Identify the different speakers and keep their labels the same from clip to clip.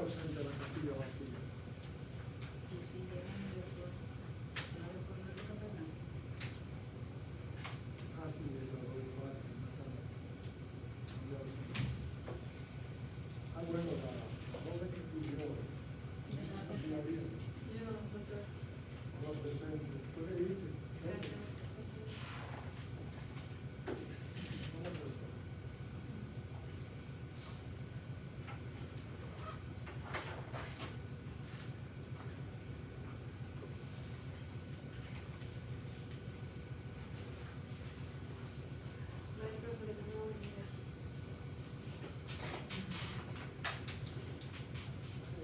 Speaker 1: ausente la casilla vacía. Así es, lo voy a bueno, la joven que pidió, no se sentía bien. No lo presente. ¿Puede irte? No lo presente.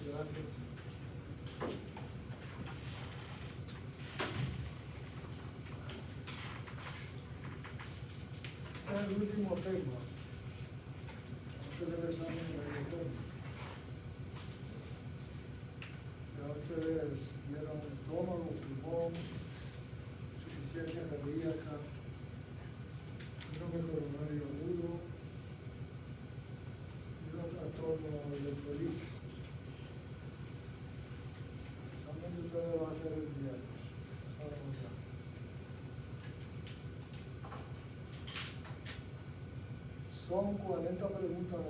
Speaker 1: Gracias. El último tema, antes del examen de reggaetón. Ya ustedes dieron estómago, pulmón, insuficiencia cardíaca, síndrome coronario agudo y los trastornos electrolíticos. El examen de ustedes va a ser el viernes, pasado ya. Son 40 preguntas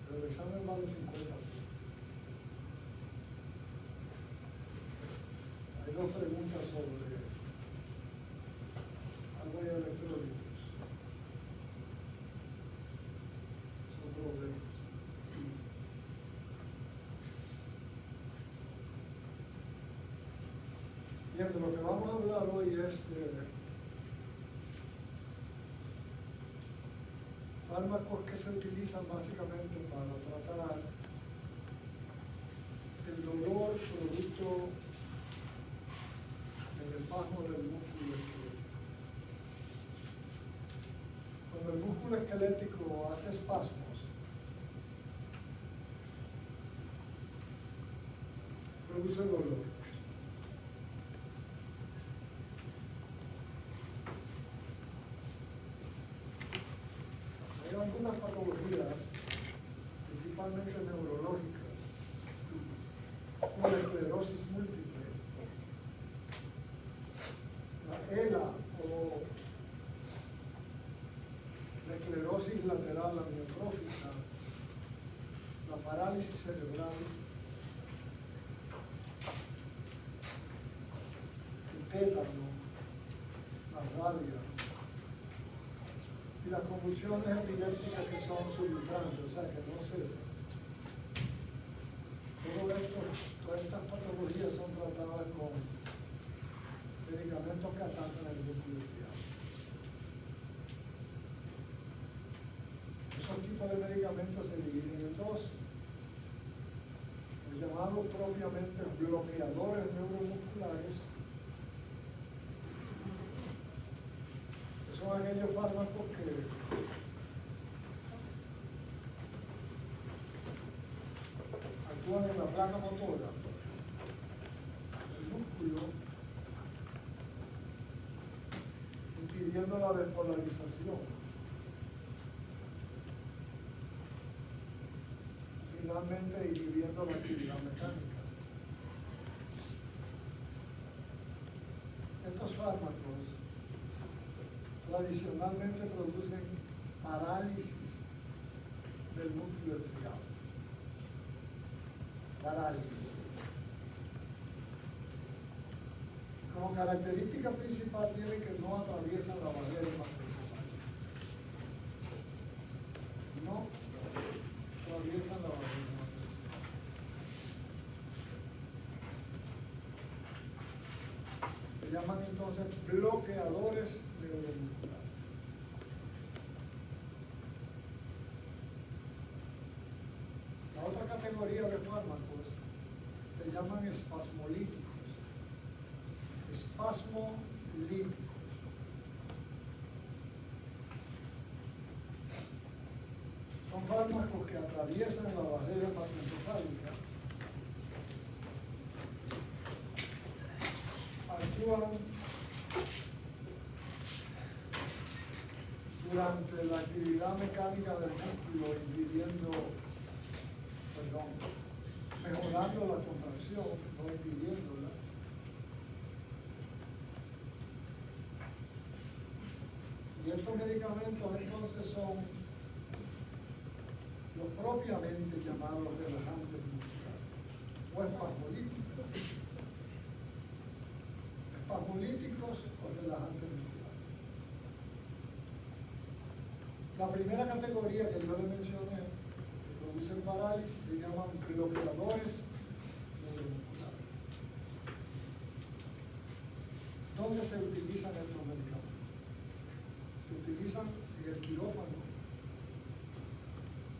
Speaker 1: pero el examen vale 50. Hay dos preguntas sobre agua y electrolitos. Son problemas. Bien, de lo que vamos a hablar hoy es de fármacos que se utilizan básicamente para tratar el dolor producto del espasmo del músculo esquelético. Cuando el músculo esquelético hace espasmos, produce dolor. Hay algunas patologías, principalmente neurológicas, como la esclerosis múltiple, la ELA o la esclerosis lateral amiotrófica, la parálisis cerebral, el tétano, la rabia y las convulsiones epilépticas que son sublutantes, o sea que no cesan. Todas estas patologías son tratadas con medicamentos que atacan el músculo esquelético. Esos tipos de medicamentos se dividen en dos: los llamados propiamente bloqueadores neuromusculares, que son aquellos fármacos que actúan en la placa motora del músculo, impidiendo la despolarización. Finalmente inhibiendo la actividad mecánica. Estos fármacos tradicionalmente producen parálisis del músculo estriado. Parálisis. Como característica principal tiene que no atraviesan la barrera hematoencefálica. No atraviesan la barrera hematoencefálica. Se llaman entonces bloqueadores neuromusculares. La otra categoría de fármacos se llaman espasmolíticos. Espasmolíticos. Son fármacos que atraviesan la barrera hematoencefálica, actúan durante la actividad mecánica del músculo, mejorando la contracción, no impidiéndola. Y estos medicamentos entonces son los propiamente llamados relajantes musculares o espasmolíticos. Espasmolíticos o relajantes musculares. La primera categoría que yo le mencioné, que producen parálisis, se llaman bloqueadores neuromusculares. ¿Dónde se utilizan estos medicamentos? Se utilizan en el quirófano,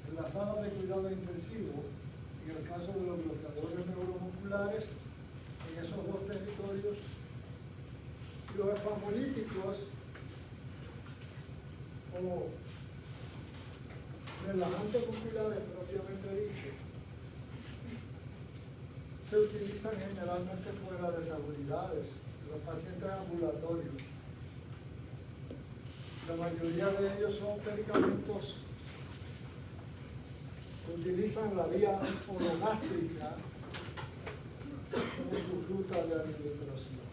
Speaker 1: en las salas de cuidado intensivo, en el caso de los bloqueadores neuromusculares, en esos dos territorios. Los espasmolíticos o relajantes musculares propiamente dicho se utilizan generalmente fuera de seguridades, los pacientes ambulatorios. La mayoría de ellos son medicamentos que utilizan la vía orogástrica como su ruta de administración.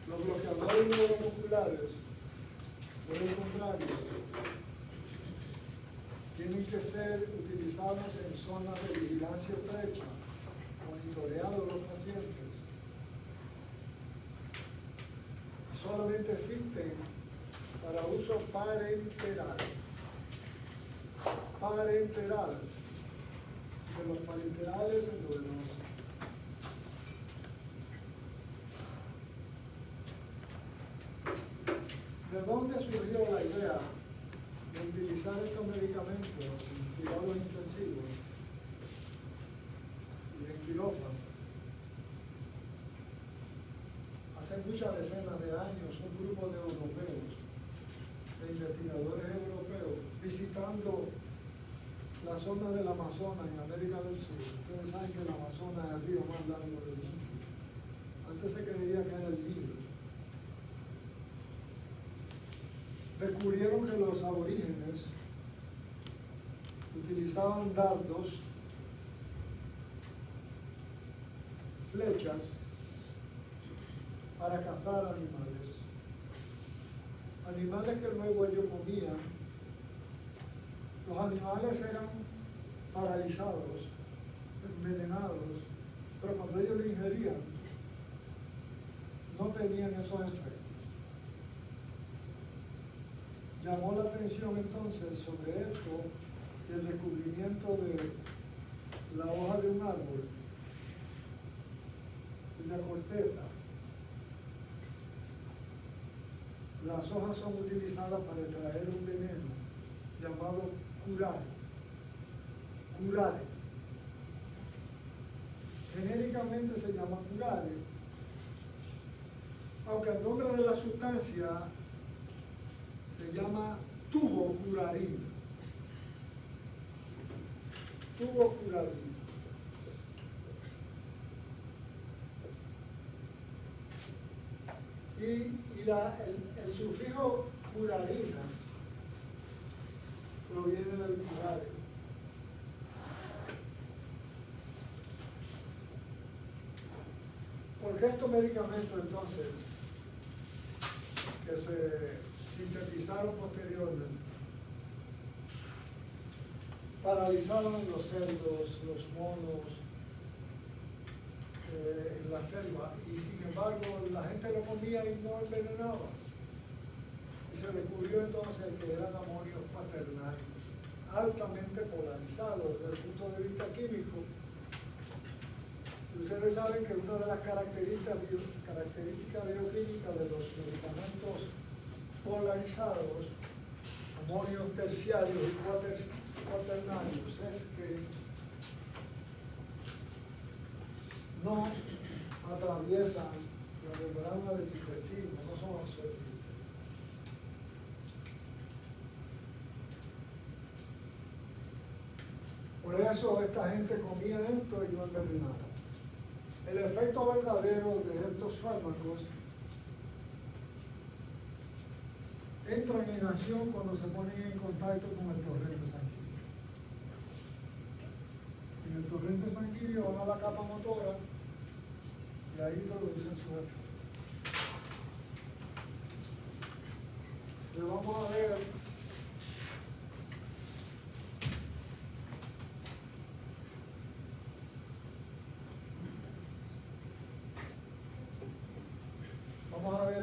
Speaker 1: Los bloqueadores neuromusculares, por el contrario, tienen que ser utilizados en zonas de vigilancia estrecha, monitoreados los pacientes. Solamente existen para uso parenteral de los parenterales endovenosos. ¿De dónde surgió la idea de utilizar estos medicamentos en cuidados intensivos y en quirófano? Hace muchas decenas de años, un grupo de europeos, de investigadores europeos, visitando la zona del Amazonas en América del Sur. Ustedes saben que el Amazonas es el río más largo del mundo. Antes se creía que era el Nilo. Descubrieron que los aborígenes utilizaban dardos, flechas, para cazar animales. Animales que luego ellos comían. Los animales eran paralizados, envenenados, pero cuando ellos lo ingerían, no tenían esos efectos. Llamó la atención entonces sobre esto el descubrimiento de la hoja de un árbol, la corteza. Las hojas son utilizadas para extraer un veneno llamado curare. Genéricamente se llama curare, aunque el nombre de la sustancia se llama tubocurarin. Y el sufijo curarina proviene del curare. ¿Por qué estos medicamentos entonces, que se sintetizaron posteriormente, paralizaban los cerdos, los monos en la selva, y sin embargo la gente lo comía y no envenenaba? Y se descubrió entonces que eran amonios cuaternarios, altamente polarizados desde el punto de vista químico. Ustedes saben que una de las características bioquímicas de los medicamentos polarizados, amonios terciarios y cuaternarios, es que no atraviesan la membrana del intestino, no son absorbidos. Por eso esta gente comía esto y no envenenaba. El efecto verdadero de estos fármacos entran en acción cuando se ponen en contacto con el torrente sanguíneo. En el torrente sanguíneo van a la capa motora y ahí producen su efecto. Entonces vamos a ver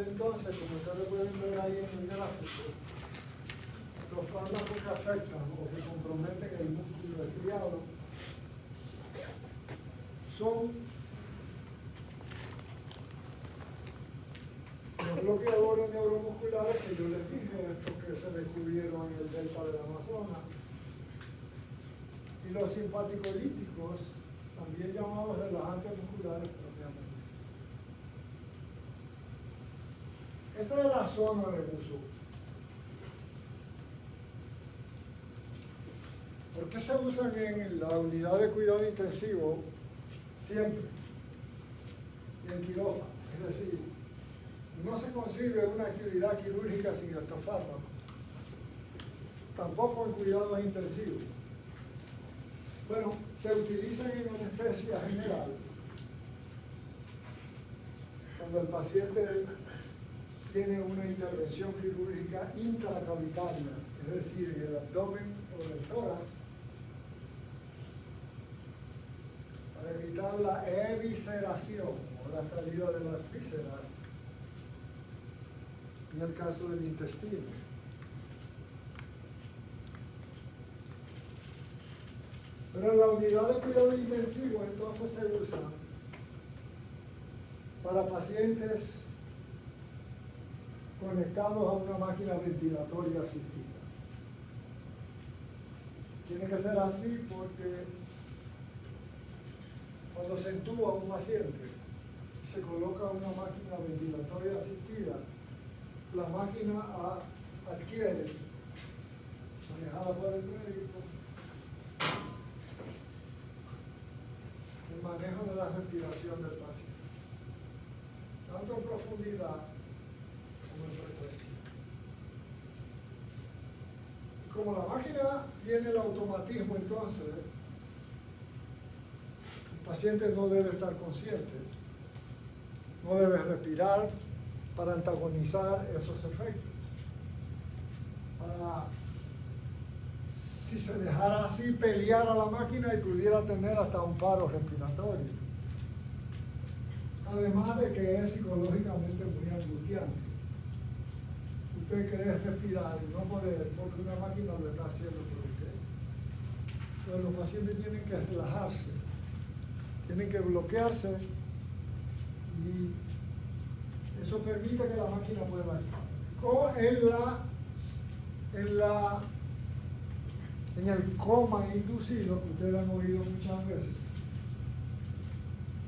Speaker 1: entonces, como ustedes pueden ver ahí en el gráfico, los fármacos que afectan o que comprometen el músculo estriado son los bloqueadores neuromusculares que yo les dije, estos que se descubrieron en el delta del Amazonas, y los simpaticolíticos, también llamados relajantes musculares propiamente. Esta es la zona de uso. ¿Por qué se usan en la unidad de cuidado intensivo siempre? Y en quirófano. Es decir, no se concibe una actividad quirúrgica sin estos fármacos. Tampoco en cuidados intensivos. Bueno, se utilizan en anestesia general. Cuando el paciente tiene una intervención quirúrgica intracavitaria, es decir, en el abdomen o en el tórax, para evitar la evisceración o la salida de las vísceras, en el caso del intestino. Pero en la unidad de cuidado intensivo entonces se usa para pacientes conectados a una máquina ventilatoria asistida. Tiene que ser así porque cuando se entuba a un paciente y se coloca una máquina ventilatoria asistida, la máquina adquiere, manejada por el médico, el manejo de la respiración del paciente, tanto en profundidad como en frecuencia. Y como la máquina tiene el automatismo, entonces el paciente no debe estar consciente, no debe respirar para antagonizar esos efectos. Si se dejara así, pelear a la máquina y pudiera tener hasta un paro respiratorio. Además de que es psicológicamente muy angustiante. Usted quiere respirar y no poder porque una máquina lo está haciendo por usted. Entonces los pacientes tienen que relajarse, tienen que bloquearse y eso permite que la máquina pueda actuar. En el coma inducido, que ustedes han oído muchas veces,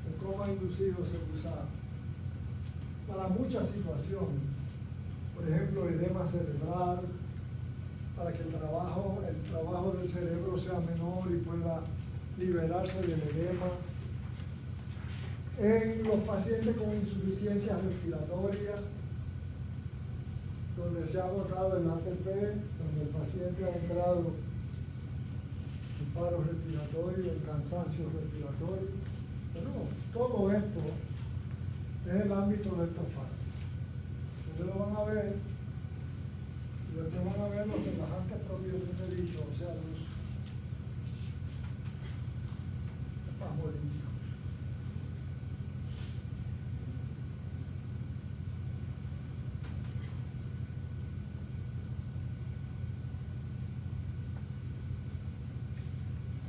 Speaker 1: el coma inducido se usa para muchas situaciones. Por ejemplo, edema cerebral, para que el trabajo del cerebro sea menor y pueda liberarse del edema. En los pacientes con insuficiencia respiratoria, donde se ha agotado el ATP, donde el paciente ha entrado en paro respiratorio, en cansancio respiratorio. Pero todo esto es el ámbito de estos fármacos. Ustedes lo van a ver, y después van a ver los relajantes propiamente dichos, o sea, los espasmolíticos.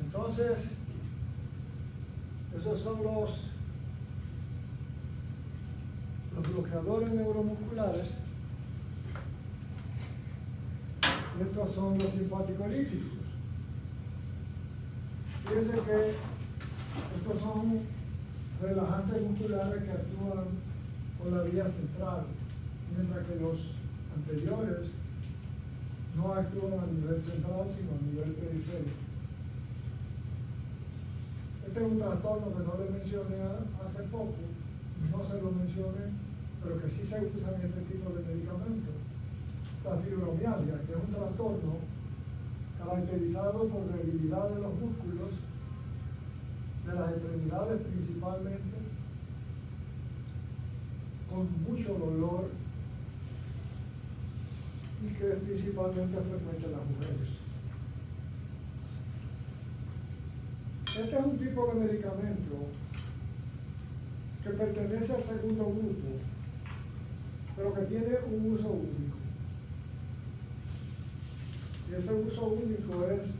Speaker 1: Entonces, esos son los bloqueadores neuromusculares y estos son los simpaticolíticos. Fíjense que estos son relajantes musculares que actúan por la vía central, mientras que los anteriores no actúan a nivel central, sino a nivel periférico. Este es un trastorno que no le mencioné hace poco, no se lo mencioné, pero que sí se usan este tipo de medicamentos. la fibromialgia, que es un trastorno caracterizado por debilidad de los músculos de las extremidades principalmente, con mucho dolor y que es principalmente frecuente en las mujeres. Este es un tipo de medicamento que pertenece al segundo grupo, pero que tiene un uso único. Y ese uso único es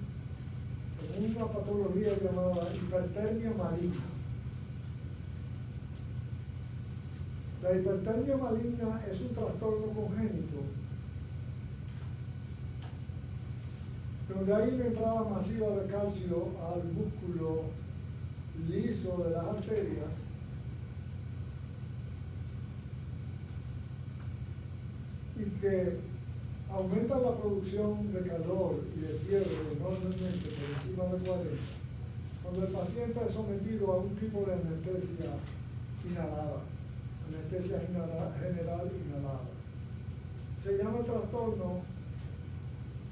Speaker 1: en una patología llamada hipertermia maligna. La hipertermia maligna es un trastorno congénito donde hay una entrada masiva de calcio al músculo liso de las arterias y que aumentan la producción de calor y de fiebre enormemente por encima de 40, cuando el paciente es sometido a un tipo de anestesia inhalada, anestesia general inhalada. Se llama el trastorno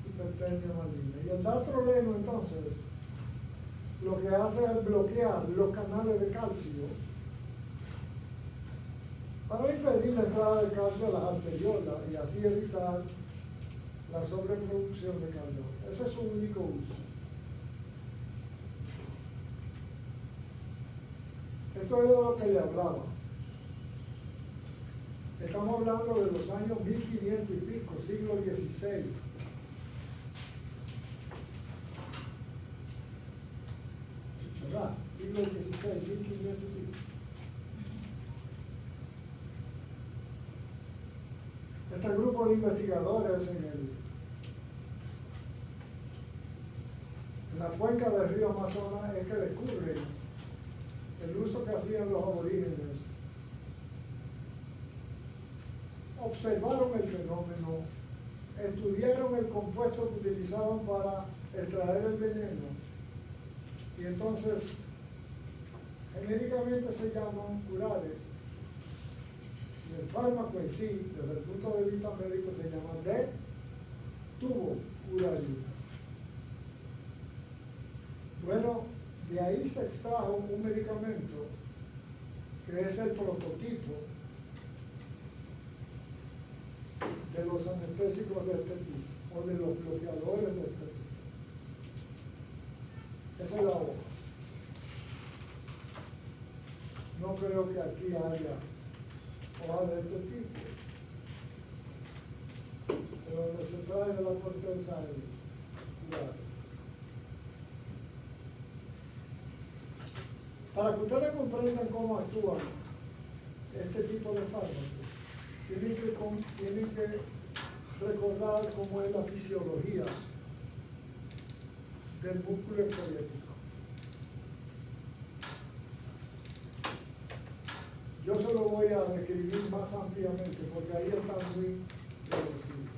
Speaker 1: hipertermia maligna. Y el dastroleno, entonces, lo que hace es bloquear los canales de calcio para impedir la entrada de calcio a las arteriolas y así evitar la sobreproducción de calor. Ese es su único uso. Esto es de lo que le hablaba. Estamos hablando de los años 1500 y pico, siglo XVI. ¿Verdad? Siglo XVI, 1500 y pico. Este grupo de investigadores en la cuenca del río Amazonas es que descubren el uso que hacían los aborígenes. Observaron el fenómeno, estudiaron el compuesto que utilizaban para extraer el veneno y entonces genéricamente se llaman curares. Y el fármaco en sí, desde el punto de vista médico, se llama de tubo curayuda. Bueno, de ahí se extrajo un medicamento que es el prototipo de los anestésicos de este tipo, o de los bloqueadores de este tipo. Esa es la hoja. No creo que aquí haya hoja de este tipo, pero donde se trae de la corteza el curare. Para que ustedes comprendan cómo actúan este tipo de fármacos, tienen que recordar cómo es la fisiología del músculo esquelético. Yo se lo voy a describir más ampliamente porque ahí está muy reducido.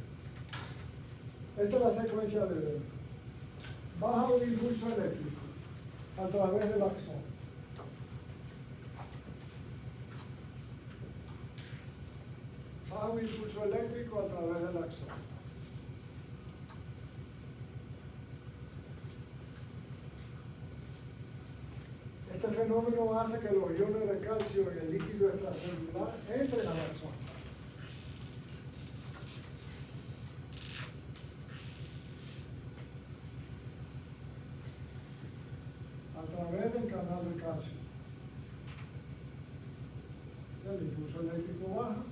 Speaker 1: Esta es la secuencia de Bell. Baja un impulso eléctrico a través del axón. Baja un impulso eléctrico a través del axón. Este fenómeno hace que los iones de calcio en el líquido extracelular entren al axón. A través del canal de calcio. El impulso eléctrico baja.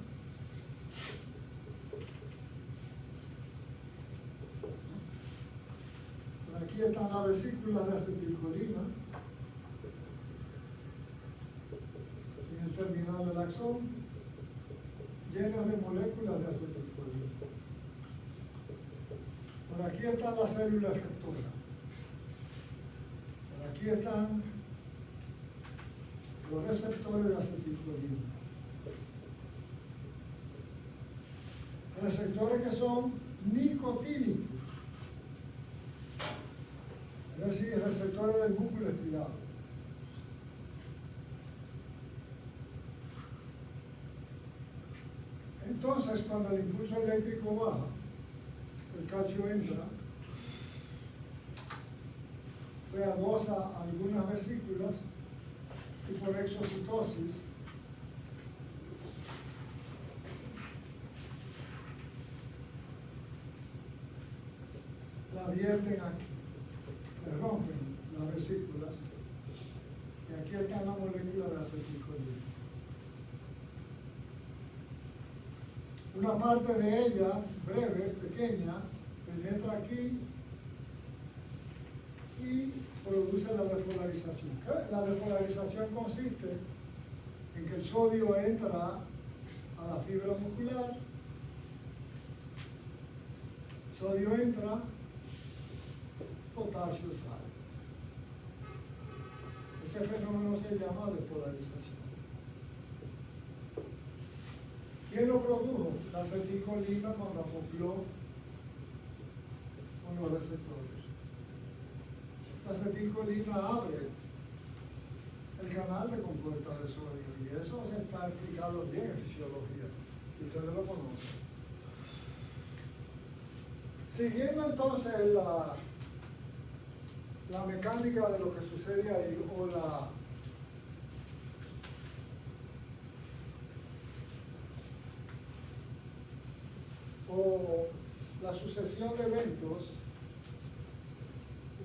Speaker 1: Por aquí están las vesículas de acetilcolina. En el terminal del axón, llenas de moléculas de acetilcolina. Por aquí está la célula efectora. Por aquí están los receptores de acetilcolina. Receptores que son nicotínicos, es decir, receptores del músculo estriado. Entonces, cuando el impulso eléctrico baja, el calcio entra, se adosa algunas vesículas y por exocitosis la vierten aquí, se rompen las vesículas y aquí está la molécula de acetilcolina. Una parte de ella, breve, pequeña, penetra aquí y produce la despolarización. La despolarización consiste en que el sodio entra a la fibra muscular, sodio entra, potasio sale. Ese fenómeno se llama despolarización. ¿Quién lo produjo? La acetilcolina cuando acopló con los receptores. La acetilcolina abre el canal de compuerta de sodio y eso se está explicado bien en fisiología y ustedes lo conocen. Siguiendo entonces la mecánica de lo que sucede ahí o la sucesión de eventos,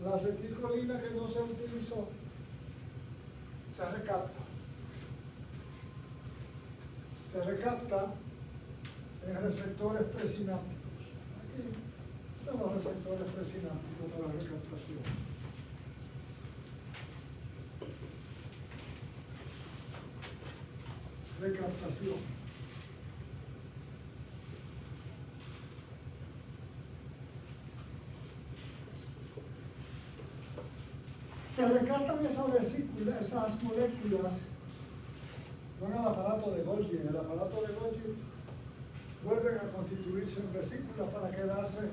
Speaker 1: la acetilcolina que no se utilizó se recapta. Se recapta en receptores presinápticos. Aquí están los receptores presinápticos para la recaptación. Recaptación. Se recaptan esas vesículas, esas moléculas, van al aparato de Golgi. En el aparato de Golgi vuelven a constituirse en vesículas para quedarse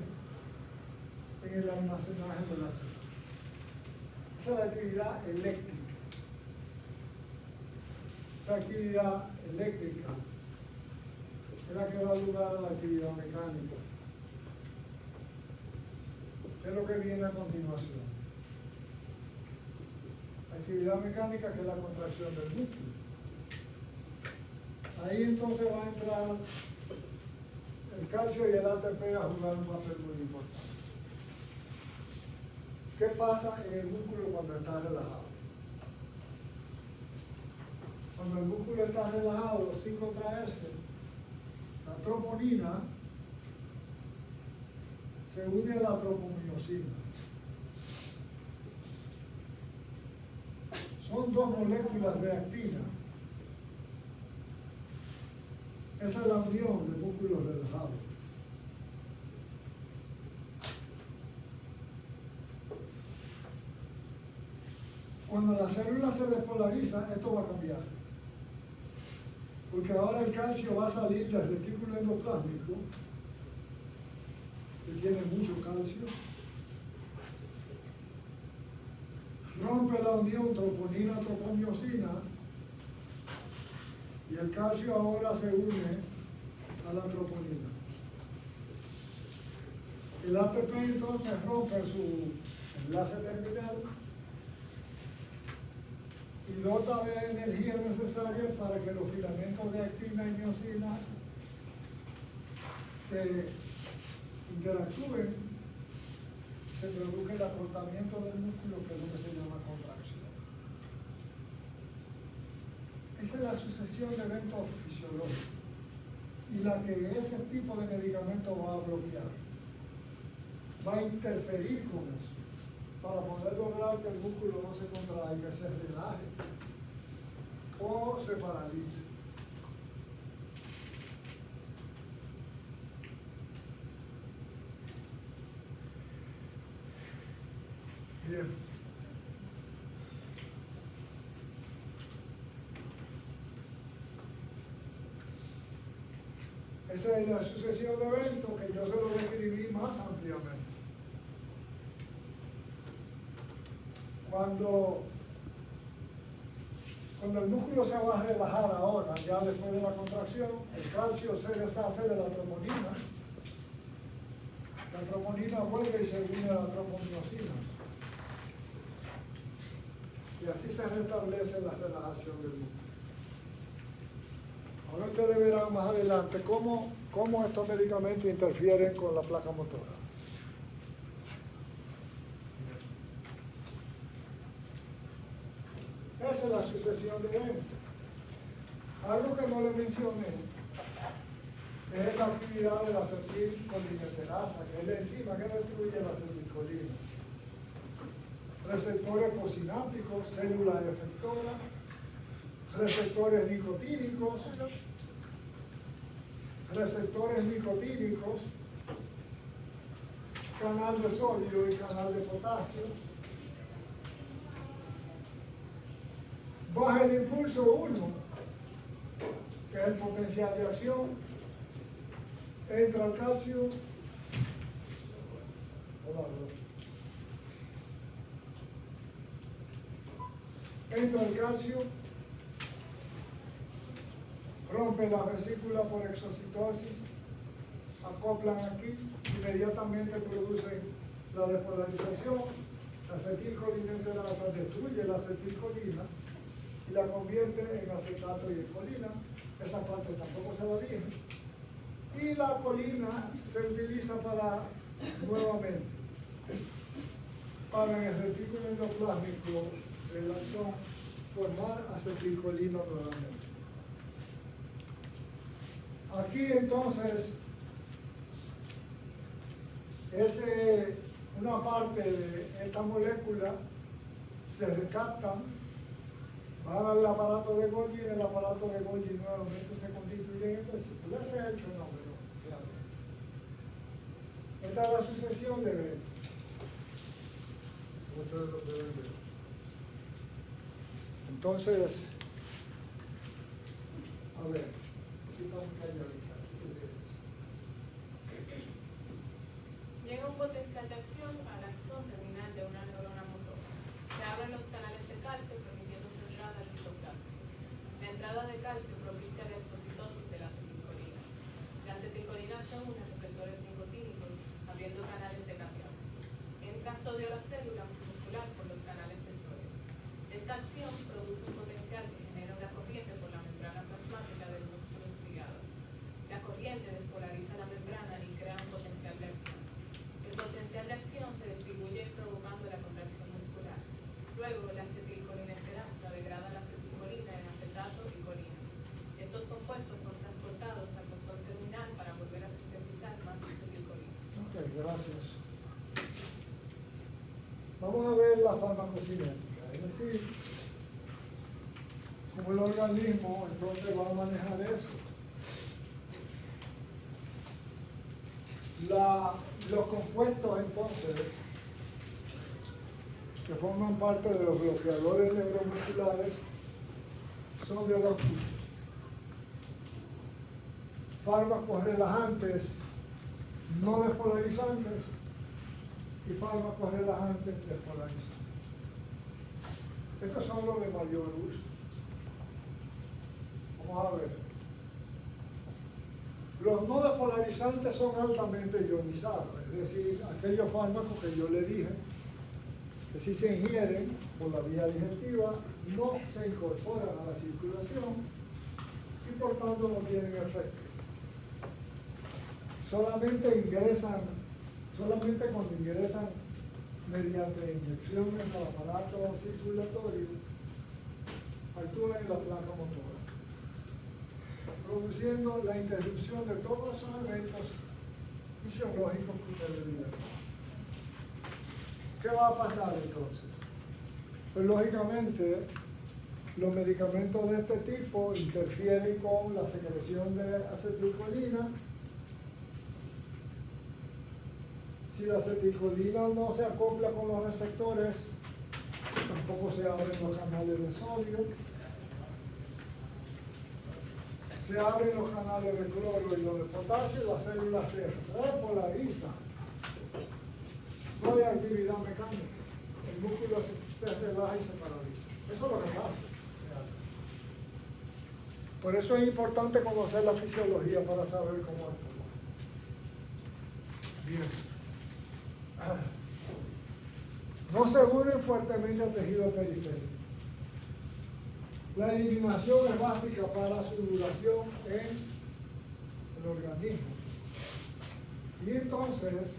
Speaker 1: en el almacenaje de la célula. Esa es la actividad eléctrica. Esa actividad eléctrica es la que da lugar a la actividad mecánica. ¿Qué es lo que viene a continuación? La actividad mecánica, que es la contracción del músculo. Ahí entonces va a entrar el calcio y el ATP a jugar un papel muy importante. ¿Qué pasa en el músculo cuando está relajado? Cuando el músculo está relajado sin contraerse, la troponina se une a la tropomiosina. Son dos moléculas de actina. Esa es la unión de músculos relajados. Cuando la célula se despolariza, esto va a cambiar. Porque ahora el calcio va a salir del retículo endoplásmico, que tiene mucho calcio. Rompe la unión troponina-tropomiosina y el calcio ahora se une a la troponina. El ATP entonces rompe su enlace terminal y dota de energía necesaria para que los filamentos de actina y miosina se interactúen y se produce el acortamiento del músculo, que es lo que se llama contracción. Esa es la sucesión de eventos fisiológicos y la que ese tipo de medicamento va a bloquear. Va a interferir con eso para poder lograr que el músculo no se contraiga, que se relaje o se paralice. Bien. Esa es la sucesión de eventos que yo se lo describí más ampliamente. Cuando el músculo se va a relajar ahora, ya después de la contracción, el calcio se deshace de la troponina La troponina vuelve y se une a la troponiosina. Y así se restablece la relajación del músculo. Ahora ustedes verán más adelante cómo estos medicamentos interfieren con la placa motora. Esa es la sucesión de eventos. Algo que no le mencioné es la actividad de la acetilcolinesterasa, que es la enzima que destruye la acetilcolina. Receptores posinápticos, células efectoras, receptores nicotínicos, canal de sodio y canal de potasio. Baja el impulso 1, que es el potencial de acción, entra el calcio, rompe la vesícula por exocitosis, acoplan aquí, inmediatamente producen la despolarización, la acetilcolinesterasa destruye la acetilcolina y la convierte en acetato y en colina. Esa parte tampoco se la dije. Y la colina se utiliza nuevamente, para en el retículo endoplásmico del axón formar acetilcolina nuevamente. Aquí entonces una parte de esta molécula se recaptan, van al aparato de Golgi y en el aparato de Golgi nuevamente se constituyen en vesícula. Ese es el fenómeno. Esta es la sucesión de eventos. Ustedes lo deben ver. Entonces, a ver, aquí estamos calladitos.
Speaker 2: Llega un potencial de acción al axón terminal de una neurona motora. Se abren los canales de calcio permitiendo su entrada al citoplasma. La entrada de calcio propicia la exocitosis de la acetilcolina. La acetilcolina se une a receptores nicotínicos, abriendo canales de cationes. Entra sodio a la célula muscular por los canales de sodio. Esta acción produce un potencial que genera una corriente por la membrana plasmática del músculo estriado. La corriente despolariza la membrana y crea un potencial de acción. El potencial de acción se distribuye provocando la contracción muscular. Luego, la acetilcolinesterasa degrada la acetilcolina en acetato y colina. Estos compuestos son transportados al control terminal para volver a sintetizar más acetilcolina.
Speaker 1: Ok, gracias. Vamos a ver la farmacocinética, es decir, cómo el organismo entonces va a manejar eso. Los compuestos entonces que forman parte de los bloqueadores neuromusculares son de dos tipos: fármacos relajantes no despolarizantes y fármacos relajantes despolarizantes. Estos son los de mayor uso. Vamos a ver. Los no despolarizantes son altamente ionizados, es decir, aquellos fármacos que yo le dije que si se ingieren por la vía digestiva no se incorporan a la circulación y por tanto no tienen efecto. Solamente cuando ingresan mediante inyecciones al aparato circulatorio actúan en la placa motora, produciendo la interrupción de todos esos eventos fisiológicos que ustedes vieron. ¿Qué va a pasar entonces? Pues lógicamente los medicamentos de este tipo interfieren con la secreción de acetilcolina. Si la acetilcolina no se acopla con los receptores, tampoco se abren los canales de sodio. Se abren los canales de cloro y los de potasio y la célula se repolariza. No hay actividad mecánica. El músculo se relaja y se paraliza. Eso es lo que pasa. Por eso es importante conocer la fisiología para saber cómo actúa. Bien. no se unen fuertemente al tejido periférico. La eliminación es básica para su duración en el organismo. Y entonces,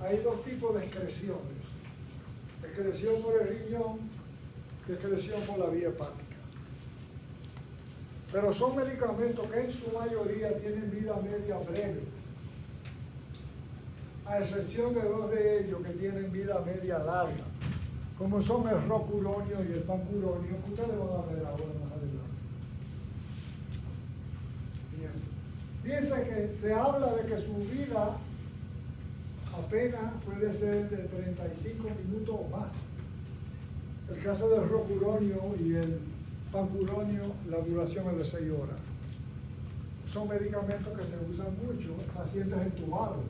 Speaker 1: hay dos tipos de excreciones. Excreción por el riñón y excreción por la vía hepática. Pero son medicamentos que en su mayoría tienen vida media breve, a excepción de dos de ellos que tienen vida media larga, como son el rocuronio y el pancuronio, que ustedes van a ver ahora más adelante. Bien. Fíjense que se habla de que su vida apenas puede ser de 35 minutos o más. El caso del rocuronio y el pancuronio, la duración es de 6 horas. Son medicamentos que se usan mucho en pacientes entubados,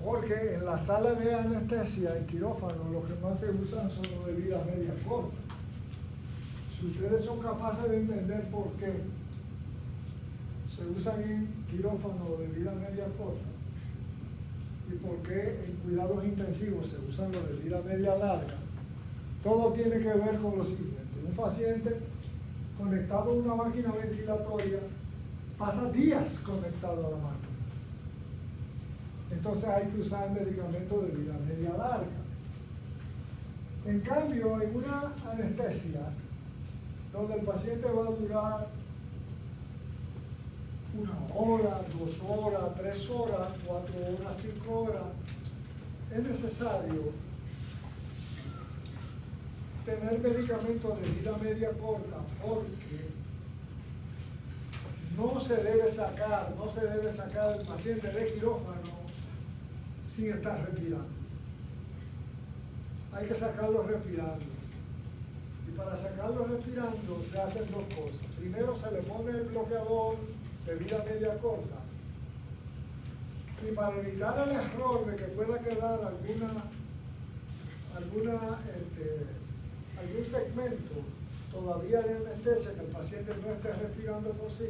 Speaker 1: porque en la sala de anestesia, en quirófano, lo que más se usan son los de vida media corta. Si ustedes son capaces de entender por qué se usan en quirófano de vida media corta y por qué en cuidados intensivos se usan los de vida media larga, todo tiene que ver con lo siguiente. Un paciente conectado a una máquina ventilatoria pasa días conectado a la máquina. Entonces hay que usar medicamentos de vida media larga. En cambio, en una anestesia, donde el paciente va a durar 1 hora, 2 horas, 3 horas, 4 horas, 5 horas, es necesario tener medicamentos de vida media corta, porque no se debe sacar el paciente de quirófano sin estar respirando. Hay que sacarlo respirando. Y para sacarlo respirando se hacen dos cosas. Primero se le pone el bloqueador de vida media corta. Y para evitar el error de que pueda quedar algún segmento todavía de anestesia, que el paciente no esté respirando por sí,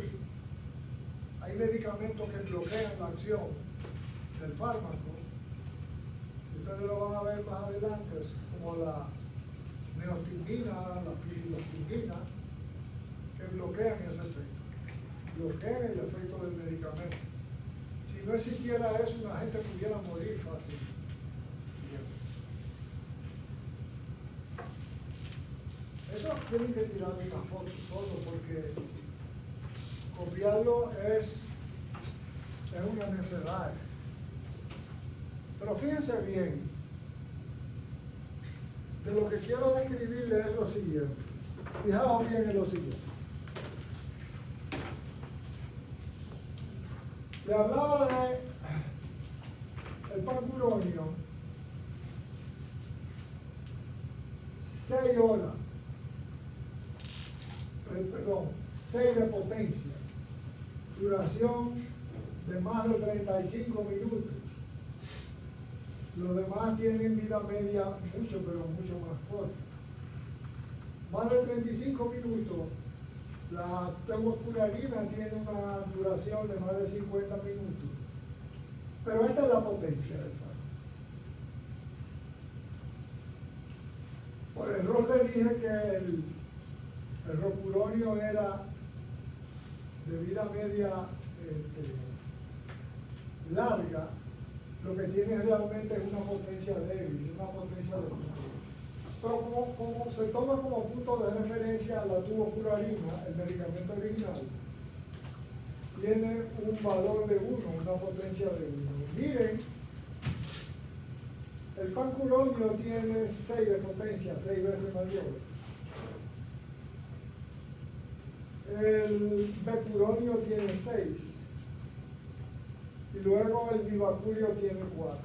Speaker 1: hay medicamentos que bloquean la acción del fármaco. Ustedes lo van a ver más adelante, como la neostigmina, la piridoximina, que bloquean ese efecto, bloquean el efecto del medicamento. Si no existiera eso, la gente pudiera morir fácil. Eso tienen que tirar una foto todo, porque copiarlo es una necedad. Pero fíjense bien, de lo que quiero describirles es lo siguiente. Fijaos bien en lo siguiente. Le hablaba de el pancuronio, 6 horas. 6 de potencia, duración de más de 35 minutos. Los demás tienen vida media mucho, pero mucho más corta. Más de 35 minutos, la temoxifurina tiene una duración de más de 50 minutos. Pero esta es la potencia del fármaco. Por error le dije que el rocuronio era de vida media larga. Lo que tiene realmente es una potencia débil, una potencia de punto. Pero como se toma como punto de referencia la tubocurarina, el medicamento original, tiene un valor de 1, una potencia de 1. Miren, el pancuronio tiene 6 de potencia, 6 veces mayor. El becuronio tiene 6. Y luego el vivacurio tiene 4.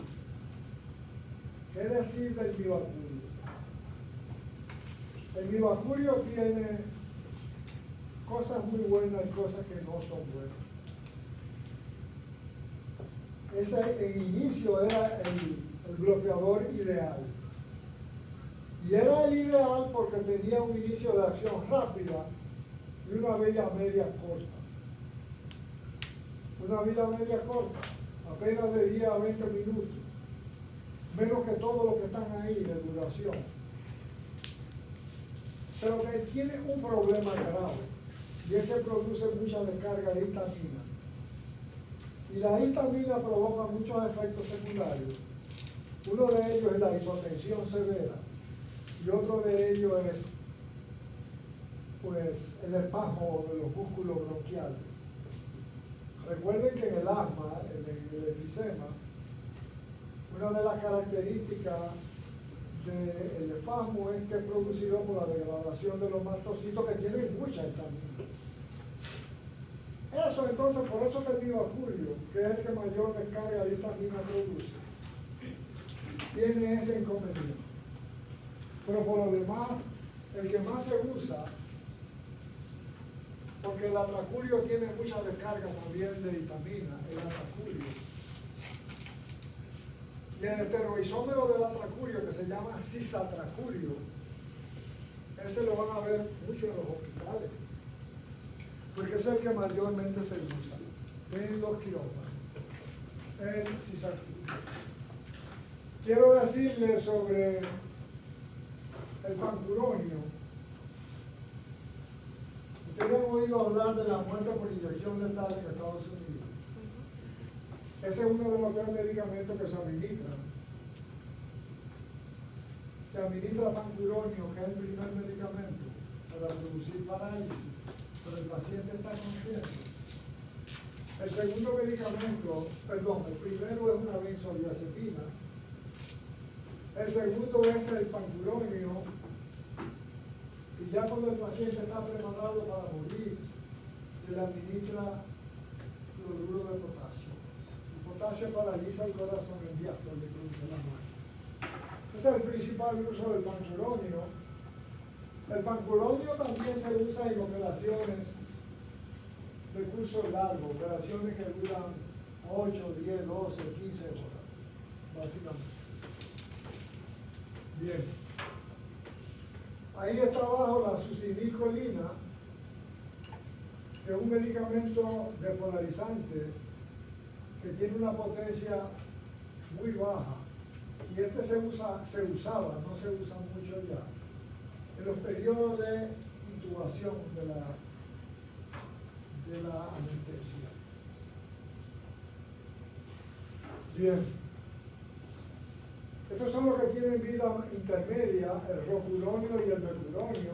Speaker 1: ¿Qué decir del vivacurio? El vivacurio tiene cosas muy buenas y cosas que no son buenas. Ese en inicio era el bloqueador ideal. Y era el ideal porque tenía un inicio de acción rápida y una vida media corta. Una vida media corta, apenas de 10 a 20 minutos. menos que todos los que están ahí de duración. Pero que tiene un problema grave, y es que produce mucha descarga de histamina. Y la histamina provoca muchos efectos secundarios. Uno de ellos es la hipotensión severa, y otro de ellos es pues el espasmo de los músculos bronquiales. Recuerden que en el asma, en el enfisema, una de las características del espasmo es que es producido por la degradación de los mastocitos que tienen mucha histamina. Eso entonces, por eso que el Vivacurio, que es el que mayor descarga de histamina produce, tiene ese inconveniente. Pero por lo demás, el que más se usa, porque el atracurio tiene mucha descarga también de vitamina, el atracurio. Y el heteroisómero del atracurio, que se llama cisatracurio, ese lo van a ver mucho en los hospitales, porque ese es el que mayormente se usa en los quirófanos, el cisatracurio. Quiero decirles sobre el pancuronio. Ustedes han oído hablar de la muerte por inyección letal en Estados Unidos. Ese es uno de los 3 medicamentos que se administran. Se administra pancuronio, que es el primer medicamento para producir parálisis, pero el paciente está consciente. El segundo medicamento, el primero es una benzodiazepina. El segundo es el pancuronio. Y ya cuando el paciente está preparado para morir, se le administra cloruro de potasio. El potasio paraliza el corazón en diástole y produce la muerte. Ese es el principal uso del pancuronio. El pancuronio también se usa en operaciones de curso largo, operaciones que duran 8, 10, 12, 15 horas, básicamente. Bien. Ahí está abajo la succinilcolina, que es un medicamento depolarizante que tiene una potencia muy baja. Y este se usaba, no se usa mucho ya, en los periodos de intubación de la anestesia. Bien. Estos son los que tienen vida intermedia, el rocuronio y el mercuronio,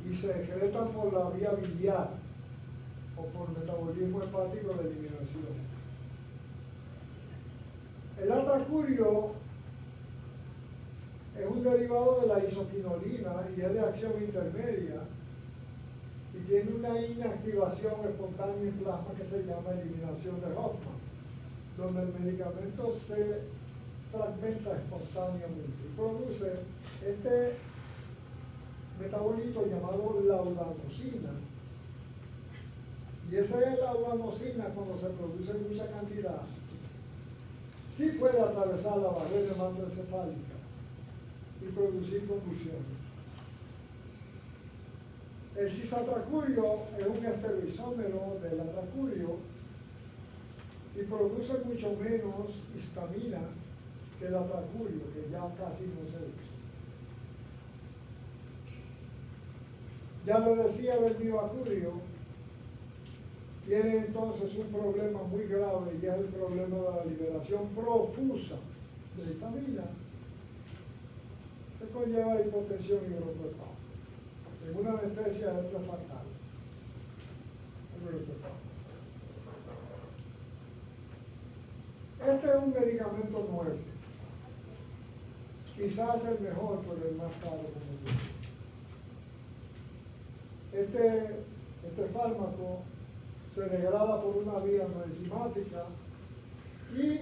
Speaker 1: y se excretan por la vía biliar o por metabolismo hepático de eliminación. El atracurio es un derivado de la isoquinolina y es de acción intermedia y tiene una inactivación espontánea en plasma que se llama eliminación de Hoffman, donde el medicamento se fragmenta espontáneamente y produce este metabolito llamado laudanosina. Y esa laudanosina, cuando se produce en mucha cantidad, sí puede atravesar la barrera hematoencefálica y producir convulsiones. El cisatracurio es un esteroisómero del atracurio y produce mucho menos histamina que el atracurio, que ya casi no se usa. Ya le decía del vivacurio, tiene entonces un problema muy grave y es el problema de la liberación profusa de histamina, que conlleva hipotensión hidropetal. En una anestesia esto es fatal. Este es un medicamento nuevo. Quizás el mejor, pero el más caro, como digo. Este fármaco se degrada por una vía no enzimática y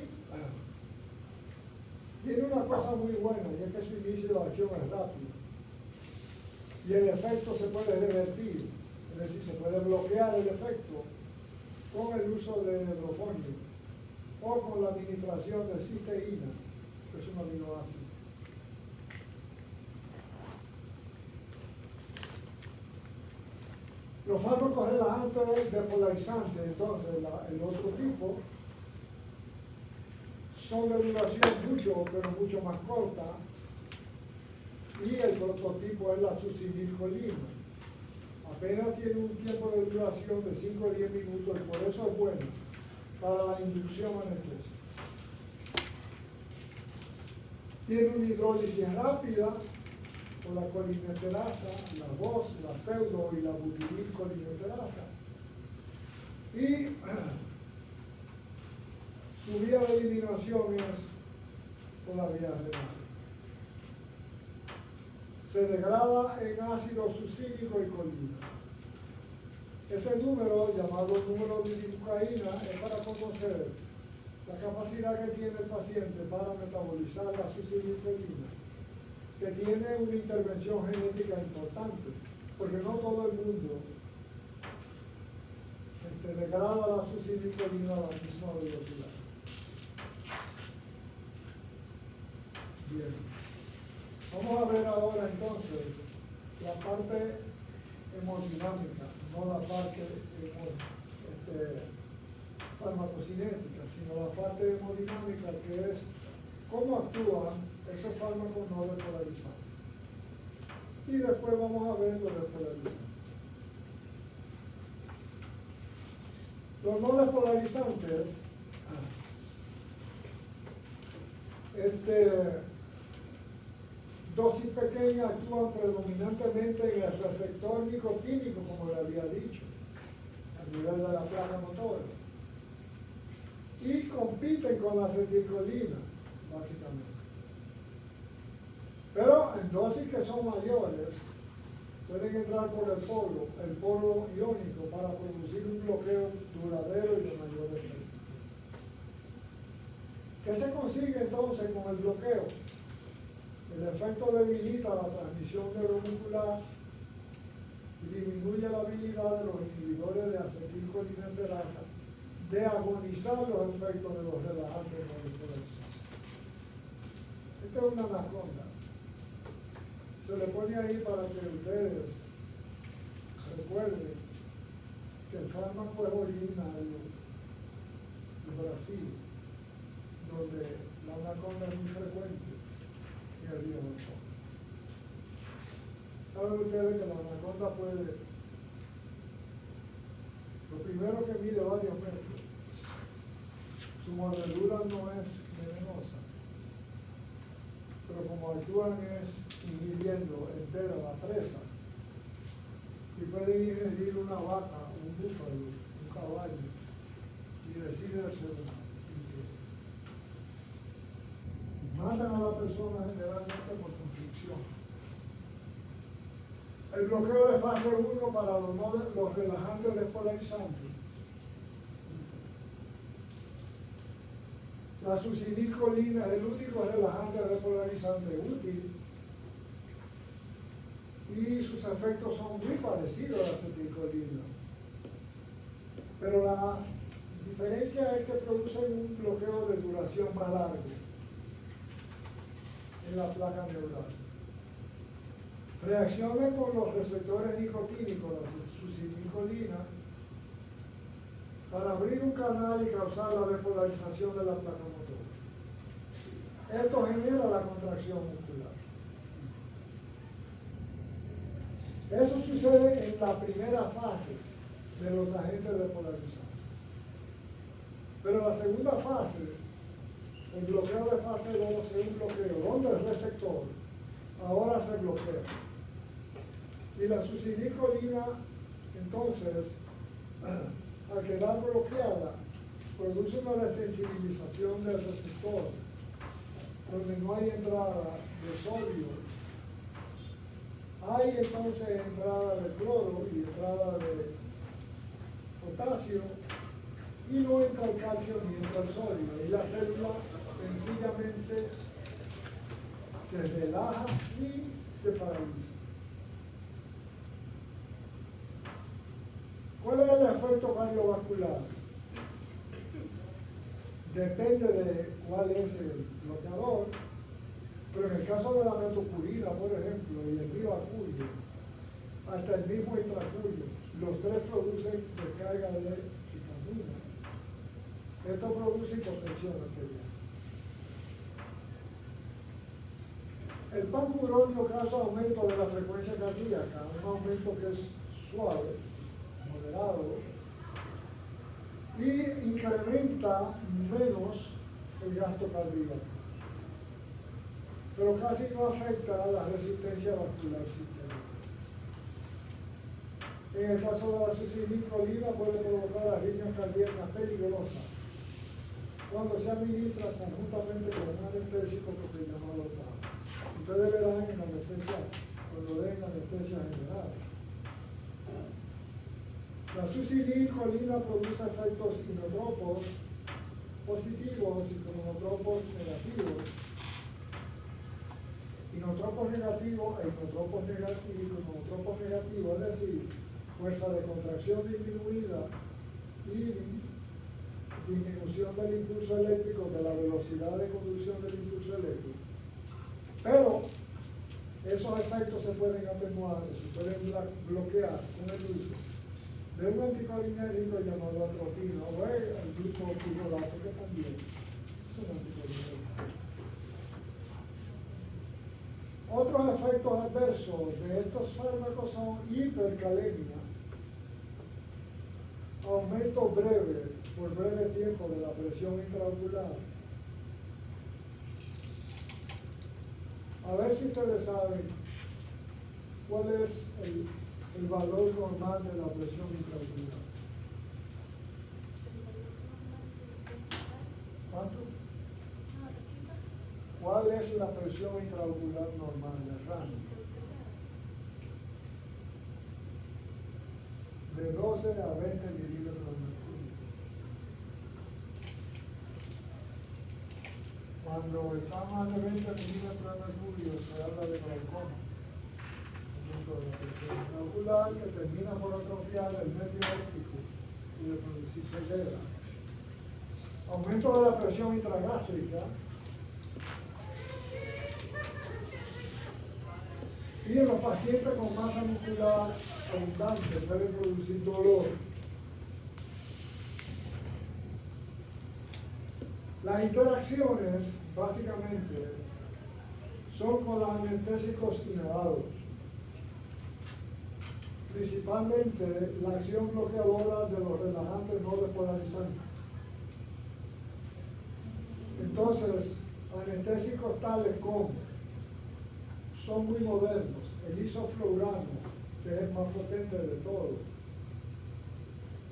Speaker 1: tiene una cosa muy buena, y es que su inicio de acción es rápido. Y el efecto se puede revertir, es decir, se puede bloquear el efecto con el uso de hidrofonio o con la administración de cisteína, que es un aminoácido. Los fármacos relajantes depolarizantes, entonces, el otro tipo, son de duración pero mucho más corta. Y el prototipo es la succinilcolina. Apenas tiene un tiempo de duración de 5 o 10 minutos y por eso es bueno para la inducción anestésica. Tiene una hidrólisis rápida por la colinesterasa, la VOS, la pseudo y la butililcolinesterasa. Y su vía de eliminación es por la vía renal. Se degrada en ácido succínico y colina. Ese número, llamado número de lidocaína, es para conocer la capacidad que tiene el paciente para metabolizar la succinilcolina, que tiene una intervención genética importante, porque no todo el mundo degrada la succinilcolina a la misma velocidad. Bien. Vamos a ver ahora entonces la parte hemodinámica, no la parte farmacocinética, sino la parte hemodinámica, que es cómo actúan esos fármacos no despolarizantes. Y después vamos a ver los despolarizantes. Los no despolarizantes, dosis pequeñas actúan predominantemente en el receptor nicotínico, como le había dicho, a nivel de la placa motora. Y compiten con la acetilcolina, básicamente. Pero en dosis que son mayores, pueden entrar por el polo iónico, para producir un bloqueo duradero y de mayor efecto. ¿Qué se consigue entonces con el bloqueo? El efecto debilita la transmisión neuromuscular y disminuye la habilidad de los inhibidores de acetilcolinesterasa de agonizar los efectos de los relajantes moleculares. Esta es una anaconda. Se le pone ahí para que ustedes recuerden que el fármaco es originario de Brasil, donde la anaconda es muy frecuente en el río Amazonas. Saben ustedes que la anaconda puede, lo primero que mide varios metros, su mordedura no es venenosa, pero como actúan es ingiriendo entera la presa, y pueden ingerir una vaca, un búfalo, un caballo, y deciden ser matan a la persona generalmente por constricción. El bloqueo de fase 1 para los relajantes despolarizantes. La succinilcolina es el único relajante despolarizante útil y sus efectos son muy parecidos a la acetilcolina. Pero la diferencia es que producen un bloqueo de duración más largo en la placa neural. Reaccionan con los receptores nicotínicos, la succinilcolina, para abrir un canal y causar la despolarización de la placa motora. Esto genera la contracción muscular. Eso sucede en la primera fase de los agentes despolarizantes. Pero la segunda fase, el bloqueo de fase 2, es un bloqueo donde el receptor ahora se bloquea. Y la succinilcolina, entonces, al quedar bloqueada, produce una desensibilización del receptor, donde no hay entrada de sodio. Hay entonces entrada de cloro y entrada de potasio, y no entra el calcio ni entra el sodio. Y la célula sencillamente se relaja y se paraliza. ¿Cuál es el efecto cardiovascular? Depende de cuál es el bloqueador, pero en el caso de la metocurina, por ejemplo, y el ribacurio, hasta el mismo intracurio, los tres producen descarga de vitamina. Esto produce hipotensión arterial. El pancuronio causa aumento de la frecuencia cardíaca, un aumento que es suave, moderado, y incrementa menos el gasto cardíaco, pero casi no afecta a la resistencia vascular sistémica. En el caso de la succinilcolina puede provocar arritmias cardíacas peligrosas cuando se administra conjuntamente con un anestésico que se llama Lotal. Ustedes verán en anestesia, cuando den anestesia general. La succinilcolina produce efectos inotropos positivos y inotropos negativos. Inotropos negativos e inotropos negativos, es decir, fuerza de contracción disminuida y disminución del impulso eléctrico, de la velocidad de conducción del impulso eléctrico. Pero esos efectos se pueden atenuar, se pueden bloquear con el uso de un anticolinérico llamado atropina o el glucopironato, que también es un anticolinérico. Otros efectos adversos de estos fármacos son hipercalemia, aumento breve, por breve tiempo, de la presión intraocular. A ver si ustedes saben cuál es el valor normal de la presión intraocular. ¿Cuánto? ¿Cuál es la presión intraocular normal del rango? De 12 a 20 milímetros de mercurio. Cuando está más de 20 milímetros de mercurio se habla de glaucoma. De la presión intraocular que termina por atrofiar el nervio óptico y de producir ceguera. Aumento de la presión intragástrica. Y en los pacientes con masa muscular abundante pueden producir dolor. Las interacciones, básicamente, son con los anestésicos inhalados. Principalmente la acción bloqueadora de los relajantes no despolarizantes. Entonces, anestésicos tales como son muy modernos, el isoflurano, que es el más potente de todos,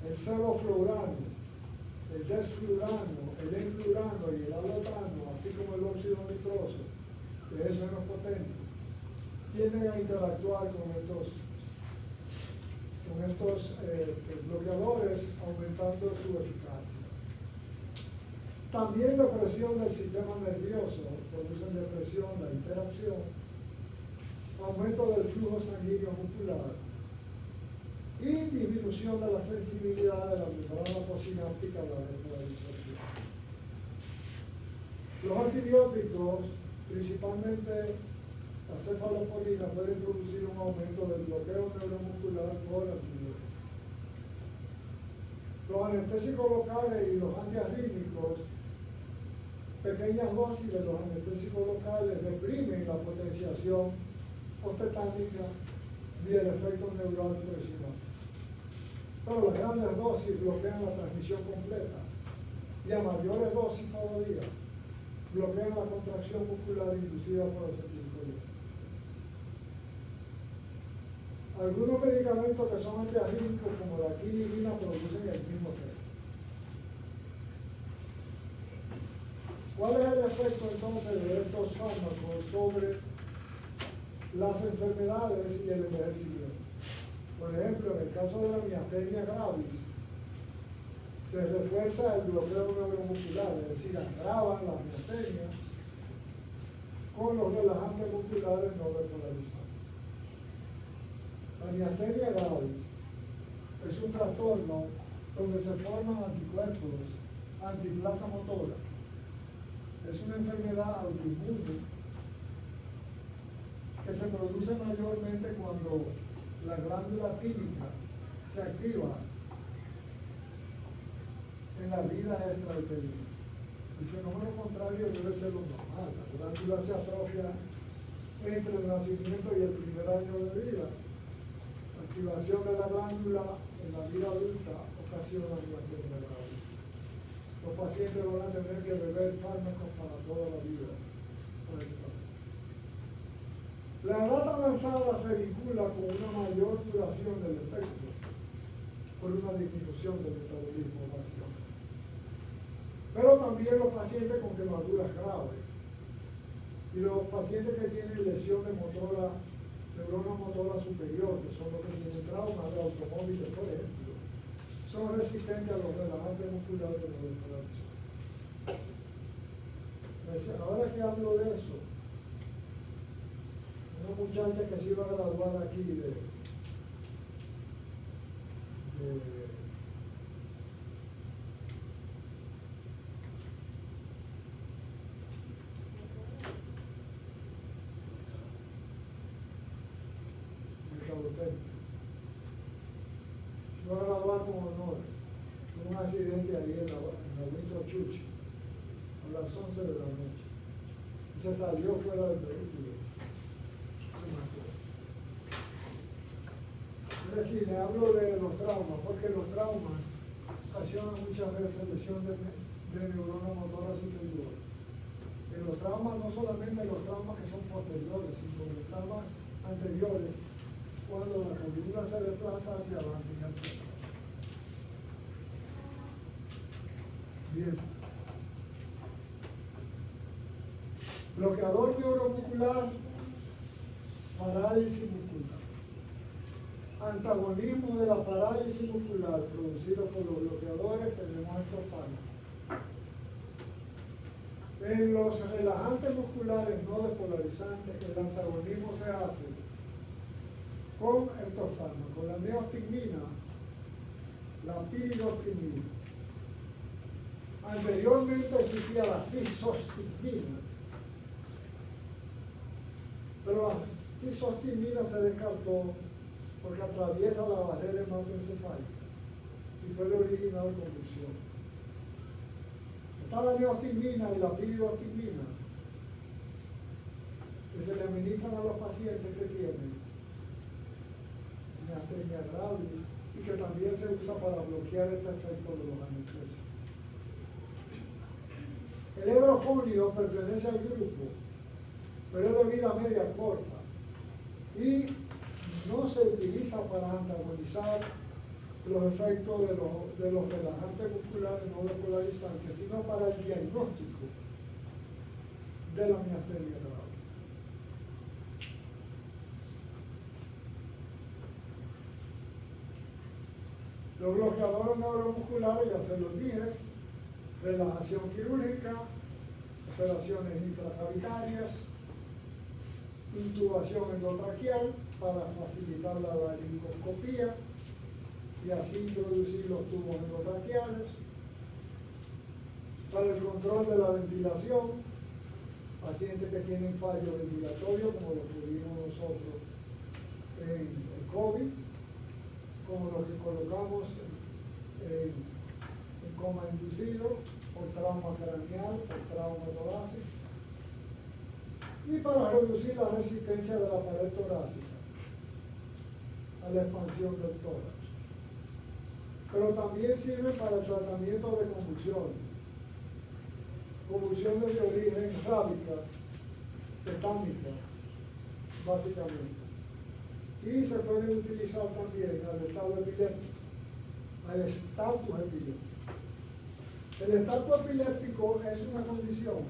Speaker 1: el sevoflurano, el desflurano, el enflurano y el alotano, así como el óxido nitroso, que es menos potente, tienden a interactuar con estos bloqueadores, aumentando su eficacia. También depresión del sistema nervioso, producen depresión, la interacción, aumento del flujo sanguíneo muscular y disminución de la sensibilidad de la membrana postsináptica a la despolarización. Los antibióticos, principalmente la cefalosporina, pueden producir un aumento del bloqueo neuromuscular por antibióticos. Los anestésicos locales y los antiarrítmicos, pequeñas dosis de los anestésicos locales reprimen la potenciación postetánica y el efecto neural presional. Pero las grandes dosis bloquean la transmisión completa y a mayores dosis todavía bloquean la contracción muscular inducida por acetilcolina. Algunos medicamentos que son antiarrítmicos como la quinidina producen el mismo efecto. ¿Cuál es el efecto entonces de estos fármacos sobre las enfermedades y el envejecimiento? Por ejemplo, en el caso de la miastenia gravis, se refuerza el bloqueo neuromuscular, es decir, agravan la miastenia con los relajantes musculares no despolarizantes. La miastenia gravis es un trastorno donde se forman anticuerpos antiplaca motora. Es una enfermedad autoinmune que se produce mayormente cuando la glándula tímica se activa en la vida extrauterina. El fenómeno contrario debe ser lo normal. La glándula se atrofia entre el nacimiento y el primer año de vida. La activación de la glándula en la vida adulta ocasiona miastenia gravis. Los pacientes van a tener que beber fármacos para toda la vida. La edad avanzada se vincula con una mayor duración del efecto por una disminución del metabolismo básicamente. Pero también los pacientes con quemaduras graves y los pacientes que tienen lesión de neurona motora superior, que son los que tienen traumas de automóviles, por ejemplo, son resistentes a los relajantes musculares de la depolarizadores. Ahora que hablo de eso, una muchacha que se iba a graduar aquí se iba a graduar con honor. Tuvo un accidente ahí en la Winter Church a las 11 de la noche y se salió fuera del vehículo. Es decir, le hablo de los traumas, porque los traumas ocasionan muchas veces lesión de neurona motora superior. En los traumas, no solamente los traumas que son posteriores, sino los traumas anteriores, cuando la columna se desplaza hacia adelante y hacia atrás. Bien. Bloqueador neuromuscular, parálisis muscular. Antagonismo de la parálisis muscular producido por los bloqueadores, tenemos estos fármacos. En los relajantes musculares no despolarizantes, el antagonismo se hace con estos fármacos, la neostigmina, la piridoximina. Anteriormente existía la tisostigmina, pero la tisostigmina se descartó porque atraviesa la barrera hematoencefálica y puede originar convulsión. Está la neostigmina y la piridoximina, que se le administran a los pacientes que tienen miastenia gravis y que también se usa para bloquear este efecto de los anestésicos. El hebrofonio pertenece al grupo, pero es de vida media corta y no se utiliza para antagonizar los efectos de los relajantes musculares no despolarizantes, sino para el diagnóstico de la miastenia grave. Los bloqueadores neuromusculares, ya se los dije, relajación quirúrgica, operaciones intracavitarias, intubación endotraqueal para facilitar la laringoscopía y así introducir los tubos endotraqueales, para el control de la ventilación, pacientes que tienen fallo ventilatorio, como lo que vimos nosotros en el COVID, como los que colocamos en coma inducido por trauma craneal, por trauma torácico, y para reducir la resistencia de la pared torácica a la expansión del tórax. Pero también sirve para el tratamiento de convulsiones de origen rábica, tetánicas, básicamente. Y se puede utilizar también al estado epiléptico, al estatus epiléptico. El estatus epiléptico es una condición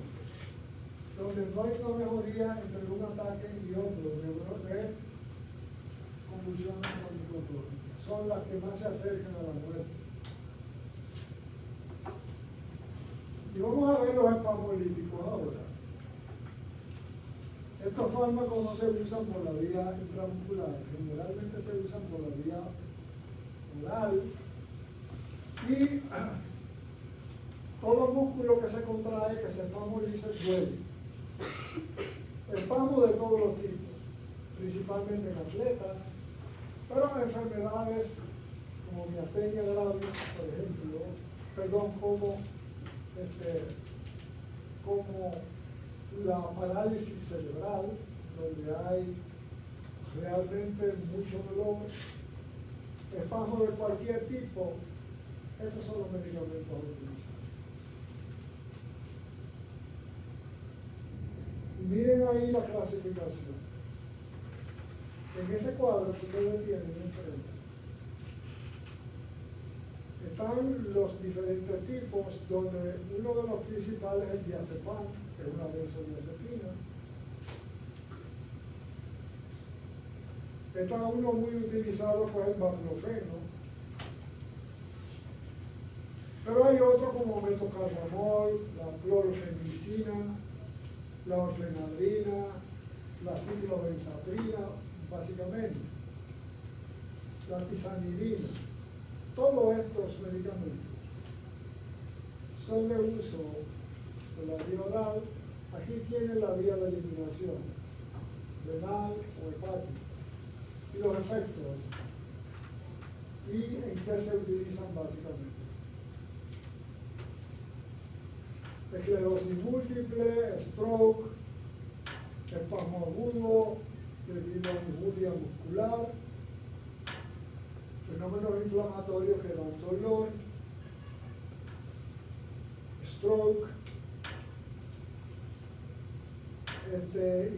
Speaker 1: donde no hay una mejoría entre un ataque y otro de convulsiones crónicas. Son las que más se acercan a la muerte. Y vamos a ver los espasmolíticos ahora. Estos fármacos no se usan por la vía intramuscular, generalmente se usan por la vía oral y todo músculo que se contrae, que se espasmoliza, duele. Espasmo de todos los tipos, principalmente en atletas, pero en enfermedades como miastenia gravis, por ejemplo, como la parálisis cerebral, donde hay realmente mucho dolor, espasmo de cualquier tipo, estos son los medicamentos a utilizar. Miren ahí la clasificación. En ese cuadro que ustedes tienen enfrente, están los diferentes tipos, donde uno de los principales es el diazepam, que es una benzodiazepina. Está uno muy utilizado, pues el baclofeno. Pero hay otro como metocarbamol, la clorfenicina, la orfenadrina, la ciclobenzaprina, básicamente, la tizanidina. Todos estos medicamentos son de uso de la vía oral. Aquí tienen la vía de eliminación, renal o hepática, y los efectos, y en qué se utilizan básicamente. Esclerosis múltiple, stroke, espasmo agudo debido a injuria muscular, fenómenos inflamatorios que dan dolor, stroke,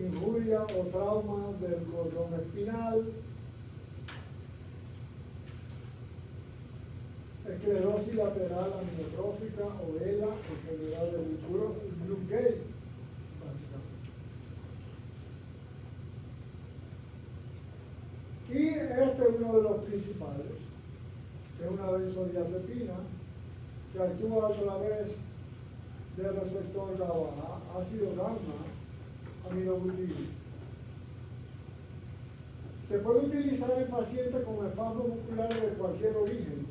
Speaker 1: injuria o trauma del cordón espinal, esclerosis lateral amiotrófica o ELA, enfermedad del Lou Gehrig, básicamente. Y este es uno de los principales, que es una benzodiazepina que actúa a través del receptor GABA, ácido gamma aminobutírico. Se puede utilizar en pacientes con espasmos musculares de cualquier origen,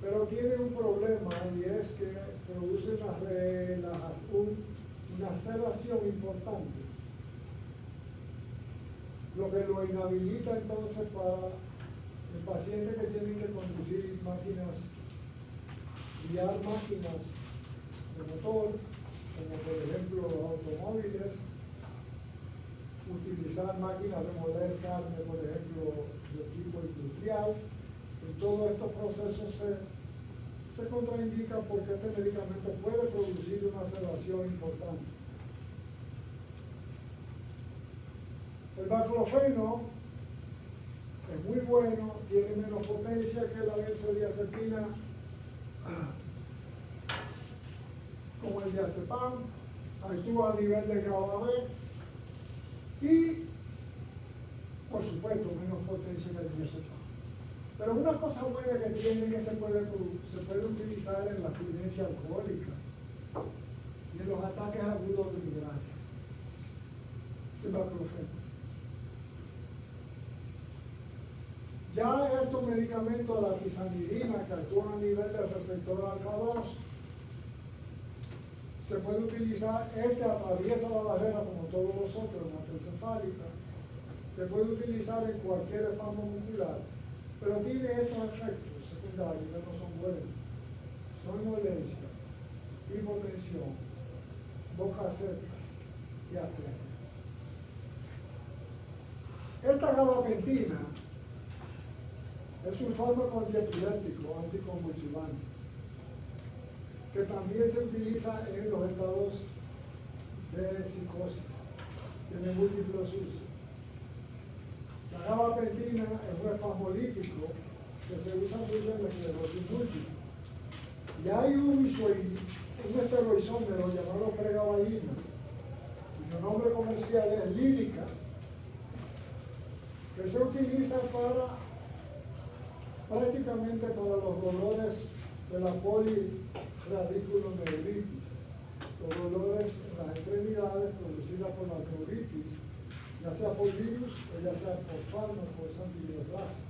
Speaker 1: pero tiene un problema, y es que produce una sedación importante, lo que lo inhabilita entonces para el paciente que tiene que conducir máquinas, guiar máquinas de motor, como por ejemplo los automóviles, utilizar máquinas de moler carne, por ejemplo, de tipo industrial. En todos estos procesos se contraindica porque este medicamento puede producir una sedación importante. El baclofeno es muy bueno, tiene menos potencia que la benzodiazepina, como el diazepam, actúa a nivel de GABA B y, por supuesto, menos potencia que el diazepam. Pero una cosa buena que tiene es que se puede utilizar en la abstinencia alcohólica y en los ataques agudos de migraña. El baclofeno. Ya estos medicamentos, la tizanidina, que actúan a nivel del receptor alfa-2, se puede utilizar, atraviesa la barrera como todos los otros, la hematoencefálica, se puede utilizar en cualquier espasmo muscular, pero tiene estos efectos secundarios que no son buenos: somnolencia, hipotensión, boca seca y apnea. Esta gabapentina es un fármaco antiepiléptico, anticonvulsivante, que también se utiliza en los estados de psicosis, tiene múltiples usos. La gabapentina es un espasmolítico que se usa mucho en la esclerosis múltiple. Y hay un esteroizómero llamado pregabalina, cuyo nombre comercial es Lírica, que se utiliza prácticamente para los dolores de la poliradiculoneuritis, los dolores en las extremidades producidas por la neuritis, ya sea por virus o ya sea por fármacos antiviroplásticos.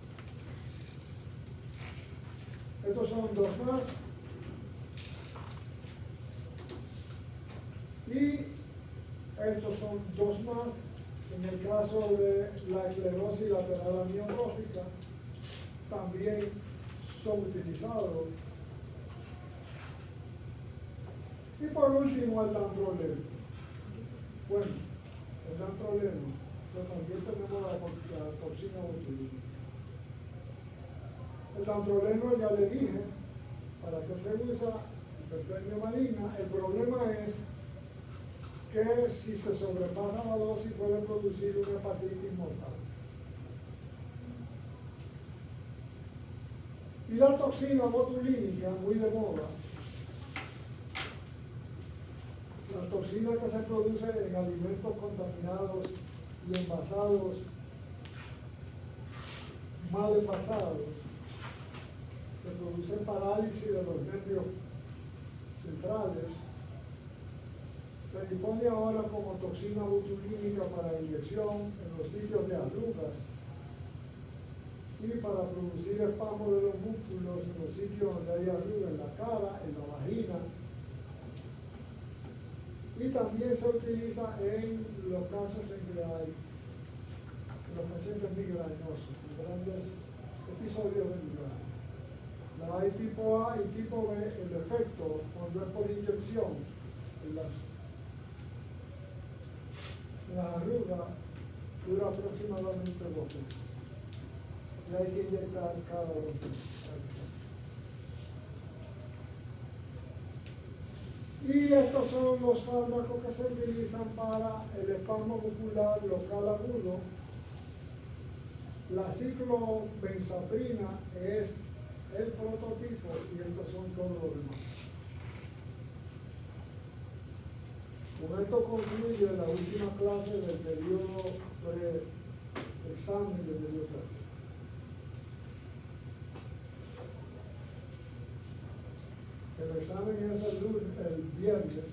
Speaker 1: Estos son dos más. Y estos son dos más. En el caso de la esclerosis lateral amiotrófica, también son utilizados. Y por último, el tandroleno. Bueno, el gran problema, pero también tenemos la toxina botulínica. El dantroleno ya le dije, para qué se usa, hipertermia maligna. El problema es que si se sobrepasa la dosis puede producir una hepatitis mortal. Y la toxina botulínica, muy de moda, la toxina que se produce en alimentos contaminados y envasados, mal envasados, que produce parálisis de los nervios centrales, se dispone ahora como toxina botulínica para inyección en los sitios de arrugas y para producir espasmos de los músculos en los sitios donde hay arrugas, en la cara, en la vagina. Y también se utiliza en los casos en que hay los pacientes migrañosos, en grandes episodios de migraña. La hay tipo A y tipo B, el efecto cuando es por inyección en las arrugas dura aproximadamente 2 meses. Y hay que inyectar cada 2 meses. Y estos son los fármacos que se utilizan para el espasmo muscular local agudo. La ciclobenzaprina es el prototipo y estos son todos los demás. Con esto concluye la última clase del periodo pre-examen de mediotermia. El examen es el viernes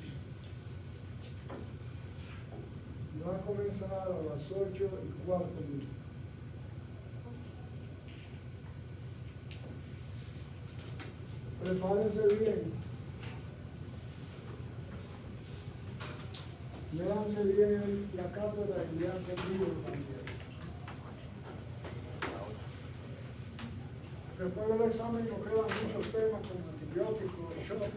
Speaker 1: y va a comenzar a las 8:15. Prepárense bien, léanse bien la cátedra y léanse el libro también. Después del examen nos quedan muchos temas como antibióticos, shock.